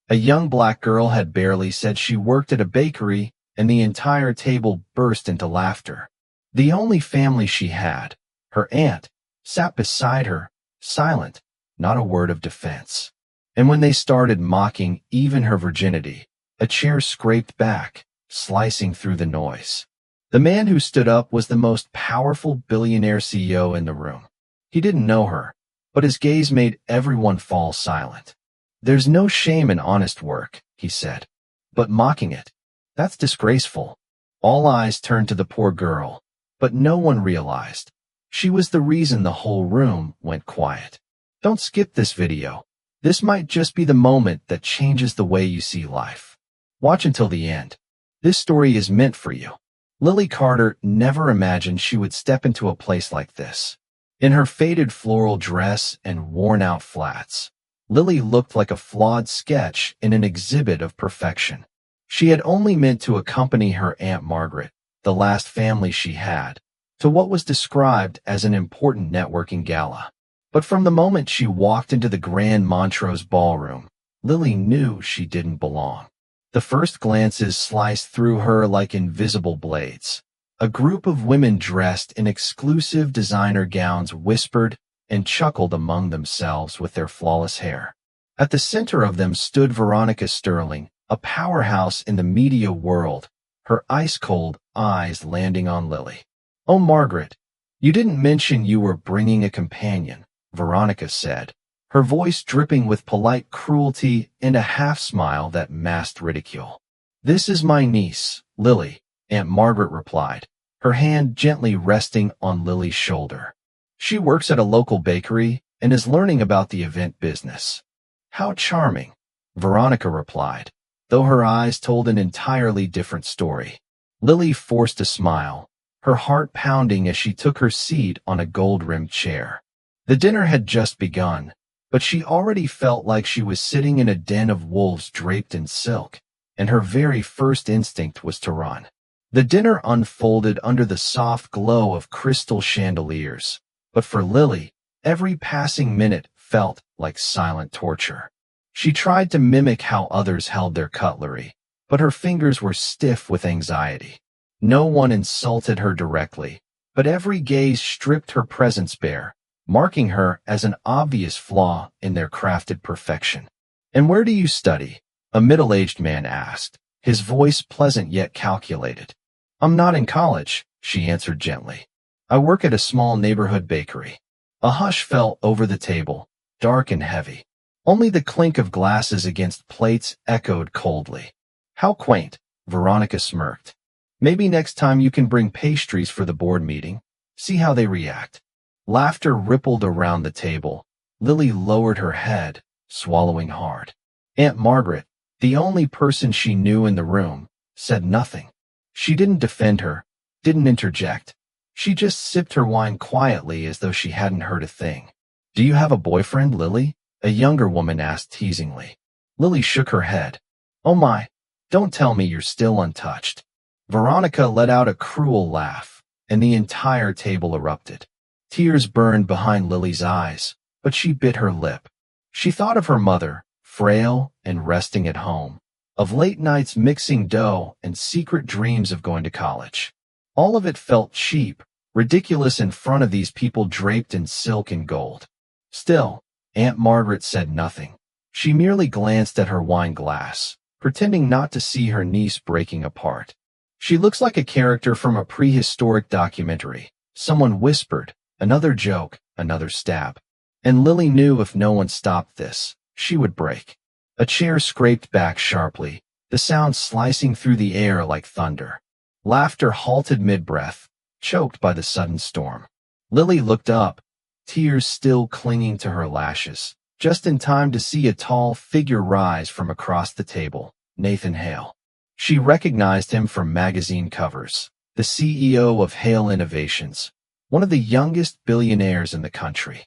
A young black girl had barely said she worked at a bakery, and the entire table burst into laughter. The only family she had, her aunt, sat beside her, silent, not a word of defense. And when they started mocking even her virginity, a chair scraped back, slicing through the noise. The man who stood up was the most powerful billionaire CEO in the room. He didn't know her, but his gaze made everyone fall silent. "There's no shame in honest work," he said. "But mocking it, that's disgraceful." All eyes turned to the poor girl, but no one realized she was the reason the whole room went quiet. Don't skip this video. This might just be the moment that changes the way you see life. Watch until the end. This story is meant for you. Lily Carter never imagined she would step into a place like this. In her faded floral dress and worn-out flats, Lily looked like a flawed sketch in an exhibit of perfection. She had only meant to accompany her Aunt Margaret, the last family she had, to what was described as an important networking gala. But from the moment she walked into the Grand Montrose ballroom, Lily knew she didn't belong. The first glances sliced through her like invisible blades. A group of women dressed in exclusive designer gowns whispered and chuckled among themselves with their flawless hair. At the center of them stood Veronica Sterling, a powerhouse in the media world, her ice-cold eyes landing on Lily. "Oh, Margaret, you didn't mention you were bringing a companion," Veronica said, her voice dripping with polite cruelty and a half-smile that masked ridicule. "This is my niece, Lily," Aunt Margaret replied, her hand gently resting on Lily's shoulder. "She works at a local bakery and is learning about the event business." "How charming," Veronica replied, though her eyes told an entirely different story. Lily forced a smile, her heart pounding as she took her seat on a gold-rimmed chair. The dinner had just begun, but she already felt like she was sitting in a den of wolves draped in silk, and her very first instinct was to run. The dinner unfolded under the soft glow of crystal chandeliers, but for Lily, every passing minute felt like silent torture. She tried to mimic how others held their cutlery, but her fingers were stiff with anxiety. No one insulted her directly, but every gaze stripped her presence bare, marking her as an obvious flaw in their crafted perfection. "And where do you study?" a middle-aged man asked, his voice pleasant yet calculated. "I'm not in college," she answered gently. "I work at a small neighborhood bakery." A hush fell over the table, dark and heavy. Only the clink of glasses against plates echoed coldly. "How quaint," Veronica smirked. "Maybe next time you can bring pastries for the board meeting. See how they react." Laughter rippled around the table. Lily lowered her head, swallowing hard. Aunt Margaret, the only person she knew in the room, said nothing. She didn't defend her, didn't interject. She just sipped her wine quietly as though she hadn't heard a thing. "Do you have a boyfriend, Lily?" a younger woman asked teasingly. Lily shook her head. "Oh my, don't tell me you're still untouched." Veronica let out a cruel laugh, and the entire table erupted. Tears burned behind Lily's eyes, but she bit her lip. She thought of her mother, frail and resting at home, of late nights mixing dough and secret dreams of going to college. All of it felt cheap, ridiculous in front of these people draped in silk and gold. Still, Aunt Margaret said nothing. She merely glanced at her wine glass, pretending not to see her niece breaking apart. "She looks like a character from a prehistoric documentary," someone whispered. Another joke, another stab. And Lily knew if no one stopped this, she would break. A chair scraped back sharply, the sound slicing through the air like thunder. Laughter halted mid-breath, choked by the sudden storm. Lily looked up, tears still clinging to her lashes, just in time to see a tall figure rise from across the table, Nathan Hale. She recognized him from magazine covers, the CEO of Hale Innovations, one of the youngest billionaires in the country.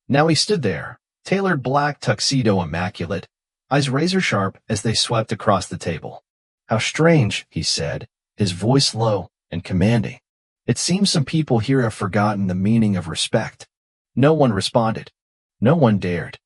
Now he stood there, tailored black tuxedo immaculate, eyes razor-sharp as they swept across the table. "How strange," he said, his voice low and commanding. "It seems some people here have forgotten the meaning of respect." No one responded. No one dared.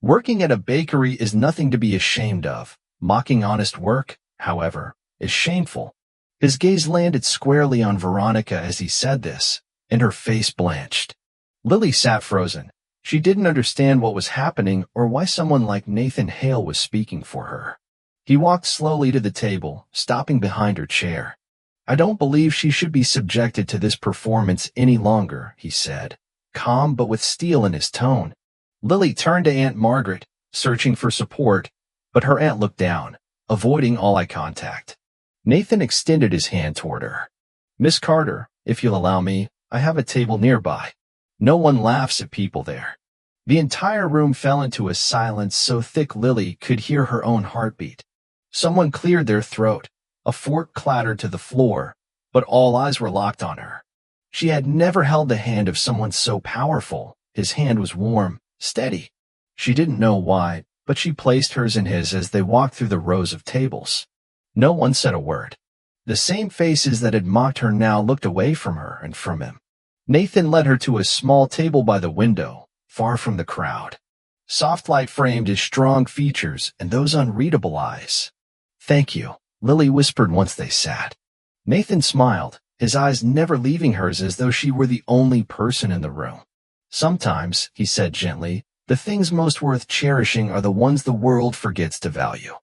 Working at a bakery is nothing to be ashamed of. Mocking honest work, however, is shameful. His gaze landed squarely on Veronica as he said this, and her face blanched. Lily sat frozen. She didn't understand what was happening or why someone like Nathan Hale was speaking for her. He walked slowly to the table, stopping behind her chair. "I don't believe she should be subjected to this performance any longer," he said, calm but with steel in his tone. Lily turned to Aunt Margaret, searching for support, but her aunt looked down, avoiding all eye contact. Nathan extended his hand toward her. "Miss Carter, if you'll allow me, I have a table nearby. No one laughs at people there." The entire room fell into a silence so thick Lily could hear her own heartbeat. Someone cleared their throat. A fork clattered to the floor, but all eyes were locked on her. She had never held the hand of someone so powerful. His hand was warm, steady. She didn't know why, but she placed hers in his as they walked through the rows of tables. No one said a word. The same faces that had mocked her now looked away from her and from him. Nathan led her to a small table by the window, far from the crowd. Soft light framed his strong features and those unreadable eyes. "Thank you," Lily whispered once they sat. Nathan smiled, his eyes never leaving hers as though she were the only person in the room. "Sometimes," he said gently, "the things most worth cherishing are the ones the world forgets to value."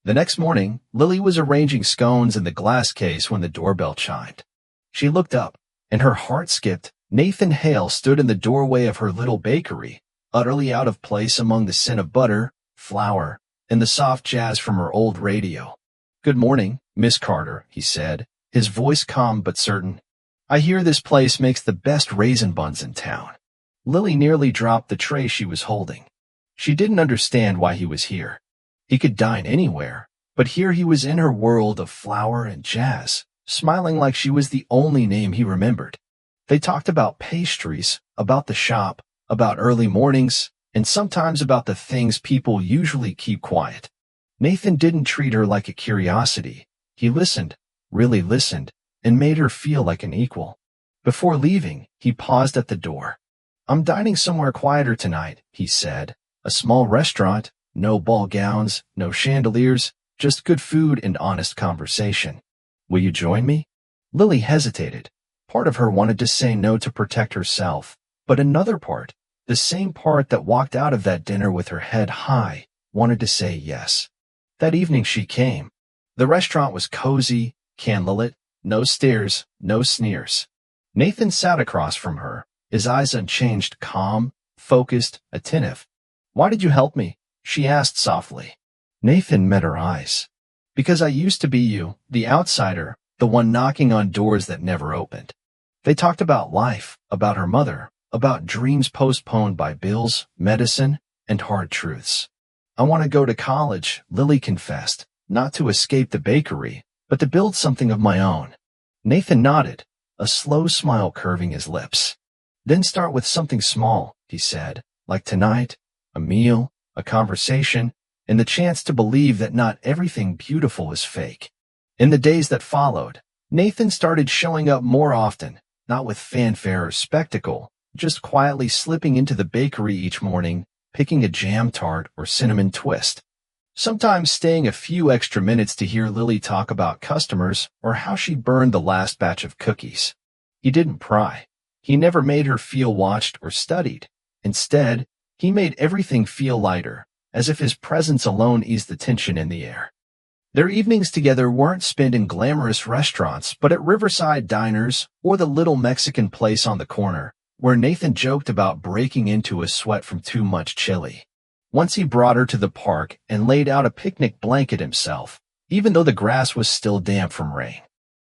The next morning, Lily was arranging scones in the glass case when the doorbell chimed. She looked up, and her heart skipped. Nathan Hale stood in the doorway of her little bakery, utterly out of place among the scent of butter, flour, and the soft jazz from her old radio. "Good morning, Miss Carter," he said, his voice calm but certain. "I hear this place makes the best raisin buns in town." Lily nearly dropped the tray she was holding. She didn't understand why he was here. He could dine anywhere, but here he was in her world of flour and jazz, smiling like she was the only name he remembered. They talked about pastries, about the shop, about early mornings, and sometimes about the things people usually keep quiet. Nathan didn't treat her like a curiosity. He listened, really listened, and made her feel like an equal. Before leaving, he paused at the door. "I'm dining somewhere quieter tonight," he said. "A small restaurant, no ball gowns, no chandeliers, just good food and honest conversation. Will you join me?" Lily hesitated. Part of her wanted to say no to protect herself, but another part, the same part that walked out of that dinner with her head high, wanted to say yes. That evening she came. The restaurant was cozy, candlelit, no stares, no sneers. Nathan sat across from her, his eyes unchanged, calm, focused, attentive. "Why did you help me?" she asked softly. Nathan met her eyes. "Because I used to be you, the outsider, the one knocking on doors that never opened." They talked about life, about her mother, about dreams postponed by bills, medicine, and hard truths. "I want to go to college," Lily confessed, "not to escape the bakery, but to build something of my own." Nathan nodded, a slow smile curving his lips. "Then start with something small," he said, "like tonight, a meal, a conversation, and the chance to believe that not everything beautiful is fake." In the days that followed, Nathan started showing up more often, not with fanfare or spectacle, just quietly slipping into the bakery each morning, picking a jam tart or cinnamon twist. Sometimes staying a few extra minutes to hear Lily talk about customers or how she burned the last batch of cookies. He didn't pry. He never made her feel watched or studied. Instead, he made everything feel lighter, as if his presence alone eased the tension in the air. Their evenings together weren't spent in glamorous restaurants, but at riverside diners or the little Mexican place on the corner, where Nathan joked about breaking into a sweat from too much chili. Once he brought her to the park and laid out a picnic blanket himself, even though the grass was still damp from rain.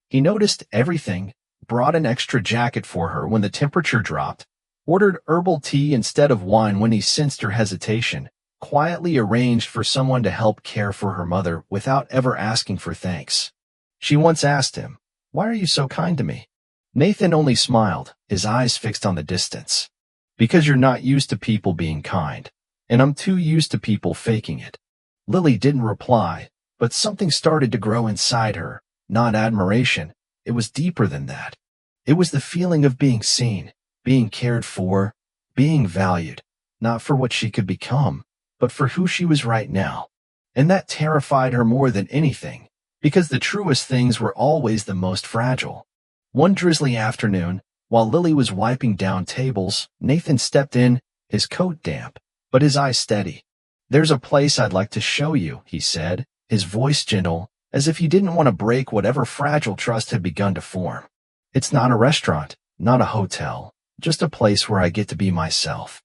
He noticed everything, brought an extra jacket for her when the temperature dropped, ordered herbal tea instead of wine when he sensed her hesitation, quietly arranged for someone to help care for her mother without ever asking for thanks. She once asked him, "Why are you so kind to me?" Nathan only smiled, his eyes fixed on the distance. "Because you're not used to people being kind, and I'm too used to people faking it." Lily didn't reply, but something started to grow inside her, not admiration. It was deeper than that. It was the feeling of being seen, being cared for, being valued, not for what she could become, but for who she was right now. And that terrified her more than anything, because the truest things were always the most fragile. One drizzly afternoon, while Lily was wiping down tables, Nathan stepped in, his coat damp, but his eyes steady. "There's a place I'd like to show you," he said, his voice gentle, as if he didn't want to break whatever fragile trust had begun to form. "It's not a restaurant, not a hotel, just a place where I get to be myself."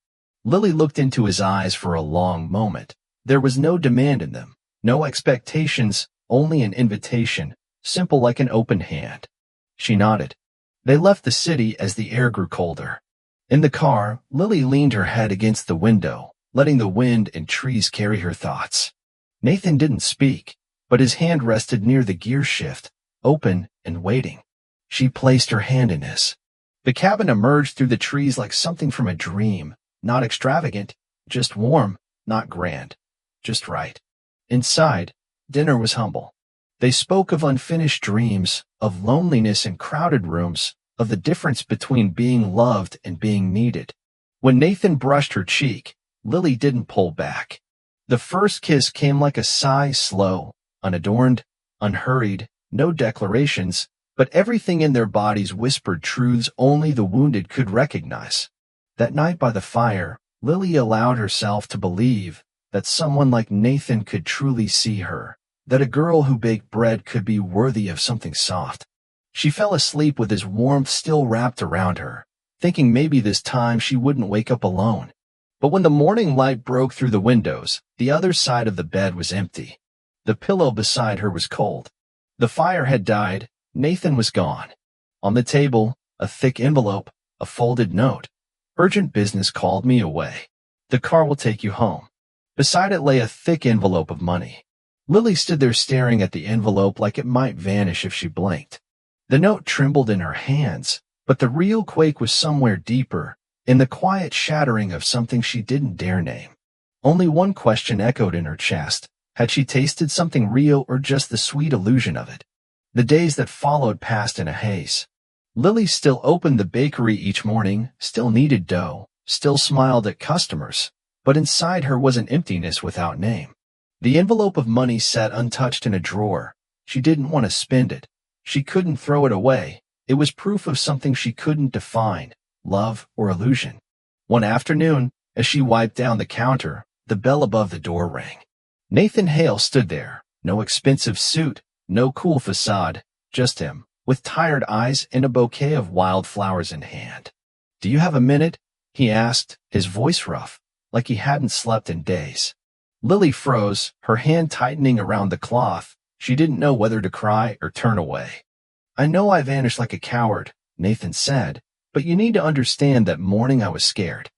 Lily looked into his eyes for a long moment. There was no demand in them, no expectations, only an invitation, simple like an open hand. She nodded. They left the city as the air grew colder. In the car, Lily leaned her head against the window, letting the wind and trees carry her thoughts. Nathan didn't speak, but his hand rested near the gear shift, open and waiting. She placed her hand in his. The cabin emerged through the trees like something from a dream, not extravagant, just warm, not grand, just right. Inside, dinner was humble. They spoke of unfinished dreams, of loneliness in crowded rooms, of the difference between being loved and being needed. When Nathan brushed her cheek, Lily didn't pull back. The first kiss came like a sigh, slow, unadorned, unhurried, no declarations, but everything in their bodies whispered truths only the wounded could recognize. That night by the fire, Lily allowed herself to believe that someone like Nathan could truly see her, that a girl who baked bread could be worthy of something soft. She fell asleep with his warmth still wrapped around her, thinking maybe this time she wouldn't wake up alone. But when the morning light broke through the windows, the other side of the bed was empty. The pillow beside her was cold. The fire had died. Nathan was gone. On the table, a thick envelope, a folded note. "Urgent business called me away. The car will take you home." Beside it lay a thick envelope of money. Lily stood there staring at the envelope like it might vanish if she blinked. The note trembled in her hands, but the real quake was somewhere deeper, in the quiet shattering of something she didn't dare name. Only one question echoed in her chest. Had she tasted something real or just the sweet illusion of it? The days that followed passed in a haze. Lily still opened the bakery each morning, still kneaded dough, still smiled at customers, but inside her was an emptiness without name. The envelope of money sat untouched in a drawer. She didn't want to spend it. She couldn't throw it away. It was proof of something she couldn't define, love or illusion. One afternoon, as she wiped down the counter, the bell above the door rang. Nathan Hale stood there, no expensive suit, no cool facade, just him, with tired eyes and a bouquet of wildflowers in hand. "Do you have a minute?" he asked, his voice rough, like he hadn't slept in days. Lily froze, her hand tightening around the cloth. She didn't know whether to cry or turn away. "I know I vanished like a coward," Nathan said, "but you need to understand that morning I was scared."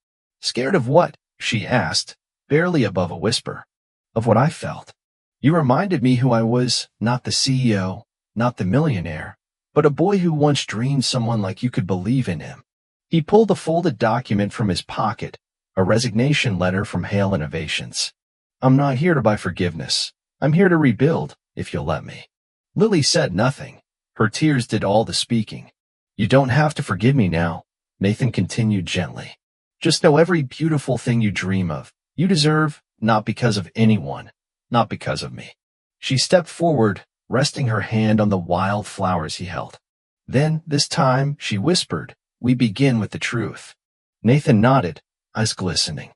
"Scared of what?" she asked, barely above a whisper. "Of what I felt. You reminded me who I was, not the CEO, not the millionaire, but a boy who once dreamed someone like you could believe in him." He pulled a folded document from his pocket, a resignation letter from Hale Innovations. "I'm not here to buy forgiveness. I'm here to rebuild, if you'll let me." Lily said nothing. Her tears did all the speaking. "You don't have to forgive me now," Nathan continued gently. "Just know every beautiful thing you dream of, you deserve, not because of anyone, not because of me." She stepped forward, resting her hand on the wild flowers he held. Then, this time, she whispered, "We begin with the truth." Nathan nodded, eyes glistening.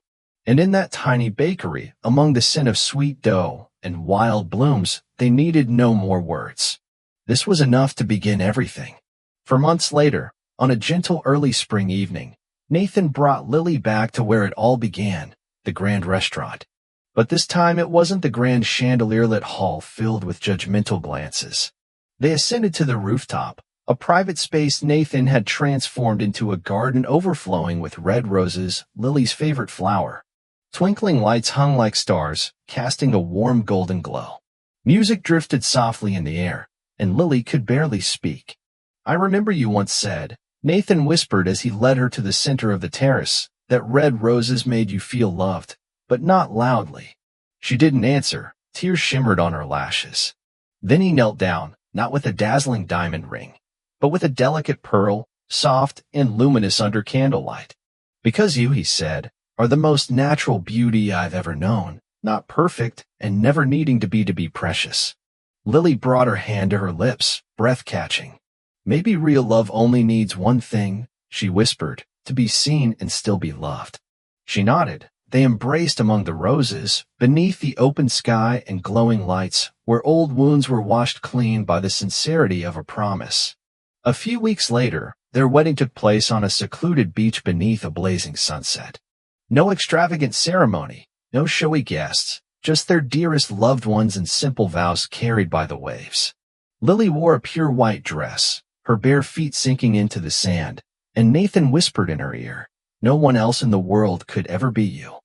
And in that tiny bakery, among the scent of sweet dough and wild blooms, they needed no more words. This was enough to begin everything. For months later, on a gentle early spring evening, Nathan brought Lily back to where it all began, the grand restaurant. But this time it wasn't the grand chandelier-lit hall filled with judgmental glances. They ascended to the rooftop, a private space Nathan had transformed into a garden overflowing with red roses, Lily's favorite flower. Twinkling lights hung like stars, casting a warm golden glow. Music drifted softly in the air, and Lily could barely speak. "I remember you once said," Nathan whispered as he led her to the center of the terrace, "that red roses made you feel loved, but not loudly." She didn't answer. Tears shimmered on her lashes. Then he knelt down, not with a dazzling diamond ring, but with a delicate pearl, soft and luminous under candlelight. "Because you," he said, are the most natural beauty I've ever known, not perfect and never needing to be precious. Lily brought her hand to her lips, breath-catching. Maybe real love only needs one thing, she whispered, to be seen and still be loved. She nodded. They embraced among the roses, beneath the open sky and glowing lights, where old wounds were washed clean by the sincerity of a promise. A few weeks later, their wedding took place on a secluded beach beneath a blazing sunset. No extravagant ceremony, no showy guests, just their dearest loved ones and simple vows carried by the waves. Lily wore a pure white dress, her bare feet sinking into the sand, and Nathan whispered in her ear, "No one else in the world could ever be you."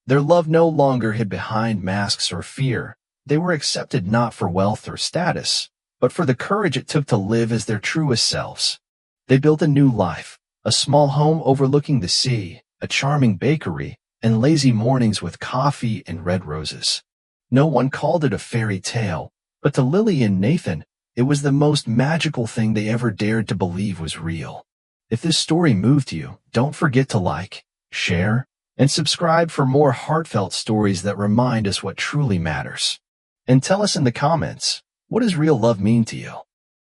Their love no longer hid behind masks or fear. They were accepted not for wealth or status, but for the courage it took to live as their truest selves. They built a new life, a small home overlooking the sea, a charming bakery, and lazy mornings with coffee and red roses. No one called it a fairy tale, but to Lily and Nathan, it was the most magical thing they ever dared to believe was real. If this story moved you, don't forget to like, share, and subscribe for more heartfelt stories that remind us what truly matters. And tell us in the comments, what does real love mean to you?